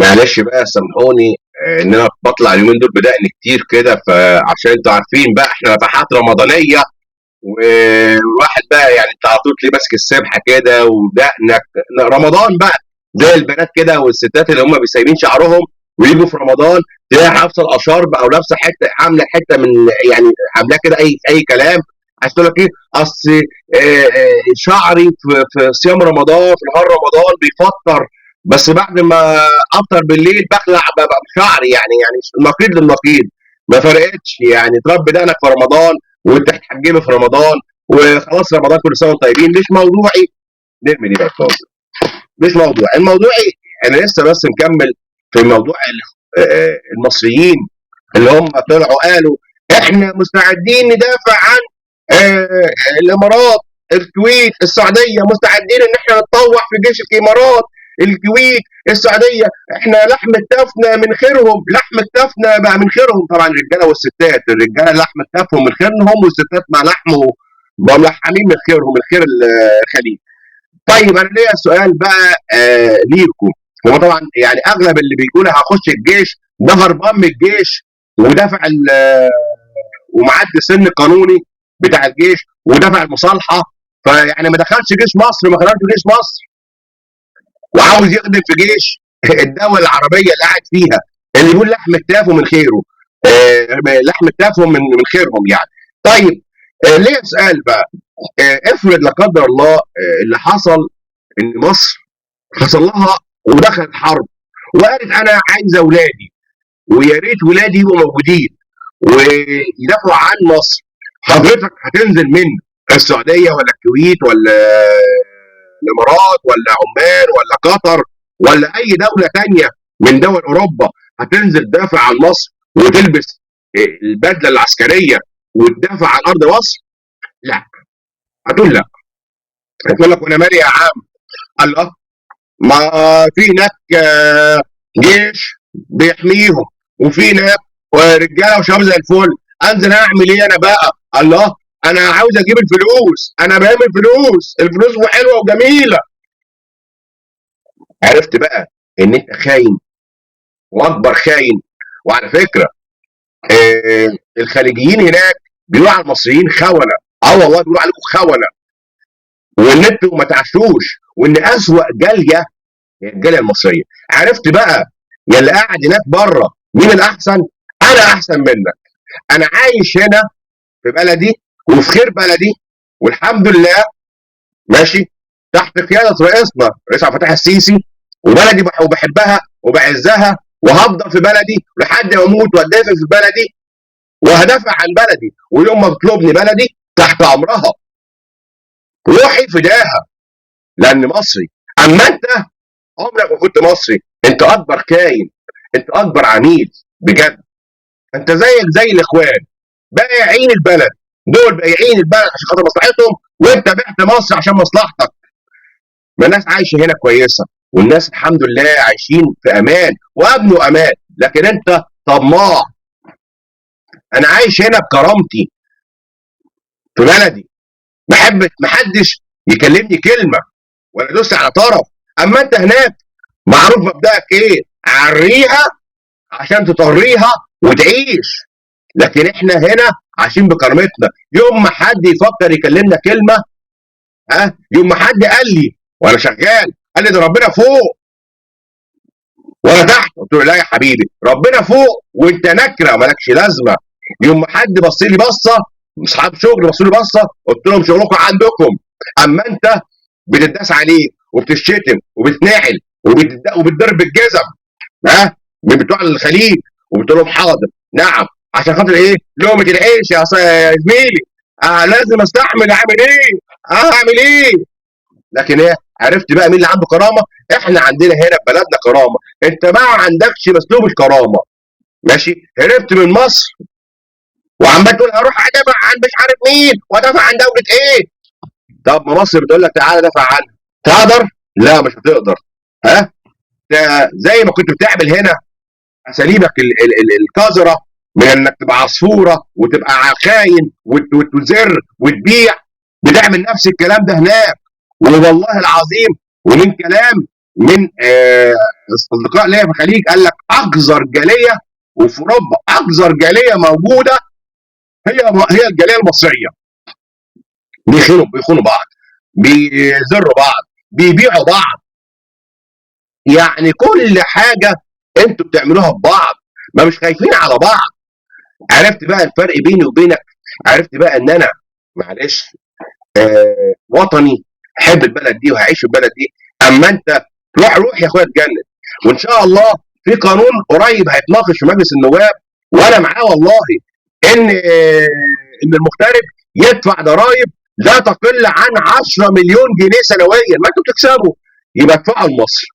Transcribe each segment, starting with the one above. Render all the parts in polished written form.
معلش بقى سامحوني، ان انا بطلع اليومين دول بدقن كتير كده، فعشان انتوا عارفين بقى احنا نفحات رمضانيه. والواحد بقى يعني انت على طول تلاقيه ماسك السبحه كده ودقنك رمضان بقى، زي البنات كده والستات اللي هم بيسيبين شعرهم ويجوا في رمضان تلاقيها حافظه الاشارب او لابسه حته، عامله حته من، يعني عاملاه كده اي كلام. عايز تقول لك ايه؟ اصل شعري في صيام رمضان، في نهار رمضان بيفطر، بس بعد ما افطر بالليل بخلع ببقى بشعري، يعني النقيض للنقيض. ما فرقتش يعني، تربي دقنك في رمضان وانت هتحجبي في رمضان، وخلاص رمضان كل سنه وانتم طيبين. مش موضوعي، نرمي دي بقى خالص. مش الموضوعي. انا لسه بس مكمل في موضوع المصريين اللي هم طلعوا قالوا احنا مستعدين ندافع عن الامارات، الكويت، السعوديه، مستعدين ان احنا نتطوع في جيش الامارات، الكويت، السعوديه. احنا لحم التفنه من خيرهم، لحم التفنه بقى من خيرهم. طبعا الرجاله والستات، الرجاله لحم التفهم من خيرهم، والستات مع لحمه ملحمين من خيرهم، من خير الخليج. طيب انا ليا سؤال بقى ليكم. هو طبعا يعني اغلب اللي بيقول هخش الجيش ده هربان من الجيش، ودفع ومعدي سن قانوني بتاع الجيش، ودفع المصالحه، فيعني ما دخلش جيش مصر، ما خرجش جيش مصر، وعاوز يخدم في جيش الدوله العربيه اللي قاعد فيها، اللي يقول لحم التافه من خيره. لحم التافه من خيرهم يعني. طيب ليه سؤال بقى. افرض لا قدر الله اللي حصل ان مصر حصل لها ودخلت حرب، وقالت انا عايزه اولادي، ويا ريت ولادي يبقوا موجودين ويدافعوا عن مصر. حضرتك هتنزل من السعوديه ولا الكويت ولا الامارات ولا عمان ولا قطر ولا اي دوله تانية من دول اوروبا، هتنزل تدافع عن مصر وتلبس البدله العسكريه وتدافع عن ارض مصر؟ لا. هتقول لا. هتقول لك وانا مالي يا عم؟ الله، ما في هناك جيش بيحميهم، وفي هناك رجاله وشباب زي الفل. انزل اعمل ايه انا بقى؟ الله، انا عاوز اجيب الفلوس، انا بعمل فلوس، الفلوس حلوه وجميله. عرفت بقى ان انت خاين، واكبر خاين. وعلى فكره الخليجيين هناك بيقولوا على المصريين خونه. اه والله بيقولوا عليكم خونه، وان انتوا ما تعشوش، وان اسوأ جاليه هي الجاليه المصريه. عرفت بقى يا اللي قاعد هناك بره مين الاحسن؟ انا احسن منك. انا عايش هنا في بلدي وفي خير بلدي، والحمد لله ماشي تحت قياده رئيسنا رئيس عبد الفتاح السيسي، وبلدي وبحبها وبعزها، وهفضل في بلدي لحد ما اموت واتدفن في بلدي، وهدافع عن بلدي، ويوم ما تطلبني بلدي تحت امرها، روحي فداها، لان مصري. اما انت عمرك ما كنت مصري، انت اكبر كاين، انت اكبر عميل بجد. انت زيك زي الاخوان بايعين البلد، دول بايعين البلد عشان خاطر مصلحتهم، وانت بعت مصر عشان مصلحتك. ما الناس عايشه هنا كويسه، والناس الحمد لله عايشين في امان وامن وامان، لكن انت طماع. انا عايش هنا بكرامتي في بلدي، ما حدش يكلمني كلمه ولا ادوس على طرف. اما انت هناك معروف مبدأك ايه؟ عريها عشان تطريها وتعيش. لكن احنا هنا عايشين بكرامتنا. يوم ما حد يفكر يكلمنا كلمه، يوم ما حد قال لي وانا شغال، قال لي ده ربنا فوق وانا تحت، قلت له لا يا حبيبي، ربنا فوق وانت نكره مالكش لازمه. يوم ما حد بص لي بصه، اصحاب شغل بصوا لي بصه، قلت لهم شغلكم عندكم. اما انت بتداس عليك وبتشتم وبتناحل وبتضرب بالجزم، من بتوع الخليج، وبتقول لهم حاضر نعم عشان خاطر ايه؟ لقمه العيش يا زميلي. لازم استحمل، اعمل ايه؟ اعمل ايه؟ لكن ايه؟ عرفت بقى مين اللي عنده كرامه؟ احنا عندنا هنا في بلدنا كرامه. انت بقى ما عندكش اسلوب الكرامه. ماشي، هربت من مصر وعمال تقول هروح ادافع عن مش عارف مين، وادافع عن دوله ايه. طب ما مصر بتقول لك تعالى دافع عنها، تقدر؟ لا مش هتقدر. ها، ده زي ما كنت بتعمل هنا اساليبك القذره، من انك تبقى عصفوره وتبقى خاين وتزر وتبيع، بتعمل نفس الكلام ده هناك. والله العظيم، ومن كلام من اصدقاء ليا في الخليج قال لك اقذر جاليه، وفي اوروبا اقذر جاليه موجوده هي الجاليه المصريه. بيخونوا بعض، بيزروا بعض، بيبيعوا بعض، يعني كل حاجه انتوا بتعملوها ببعض، ما مش خايفين على بعض. عرفت بقى الفرق بيني وبينك، عرفت بقى ان انا معلش وطني، احب البلد دي وهعيش في البلد دي. اما انت روح يا اخويا اتجنن. وان شاء الله في قانون قريب هيتناقش في مجلس النواب، وانا معاه والله، ان ان المغترب يدفع ضرائب لا تقل عن 10 مليون جنيه سنويا. ما انتوا بتكسبوا يبقى ادفعوا لمصر.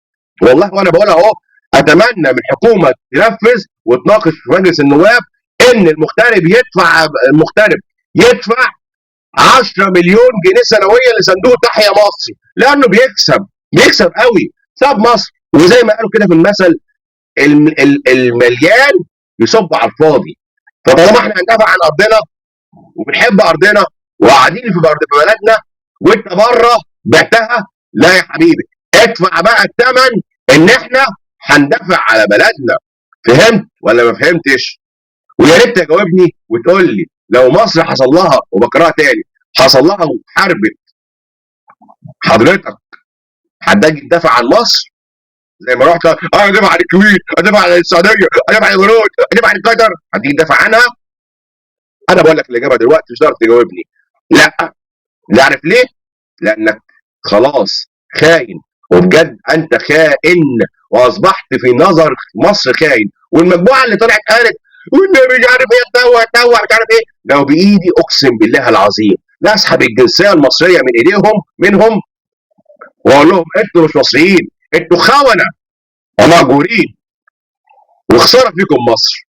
والله وانا بقول اهو، اتمنى من الحكومه تنفذ وتناقش في مجلس النواب ان المغترب يدفع 10 مليون جنيه سنويا لصندوق تحيا مصر، لانه بيكسب قوي، ساب مصر. وزي ما قالوا كده في المثل، المليان يصب على الفاضي. فطالما احنا هندافع عن ارضنا وبنحب ارضنا وقاعدين في بلدنا، وانت بره بعتها، لا يا حبيبي، ادفع بقى الثمن ان احنا هندافع على بلدنا. فهمت ولا ما فهمتش؟ ويا ريت تجاوبني وتقول لي، لو مصر حصل لها، وبكرهها تاني، حصل لها وحربت، حضرتك هتجي تدافع عن مصر زي ما رحت ادافع عن الكويت، ادافع عن السعوديه، ادافع عن الامارات، ادافع عن قطر، هتيجي تدافع عنها؟ انا بقول لك الاجابه دلوقتي، مش هتقدر تجاوبني. لا. لا، عارف ليه؟ لانك خلاص خاين، وبجد انت خائن، واصبحت في نظر مصر خاين. والمجموعه اللي طلعت قالت والنبي مش عارف ايه، تدور مش عارف ايه، لو بايدي اقسم بالله العظيم لا اسحب الجنسيه المصريه من ايديهم منهم، واقول لهم انتوا مش مصريين، انتوا خونه ومأجورين، وخساره فيكم مصر.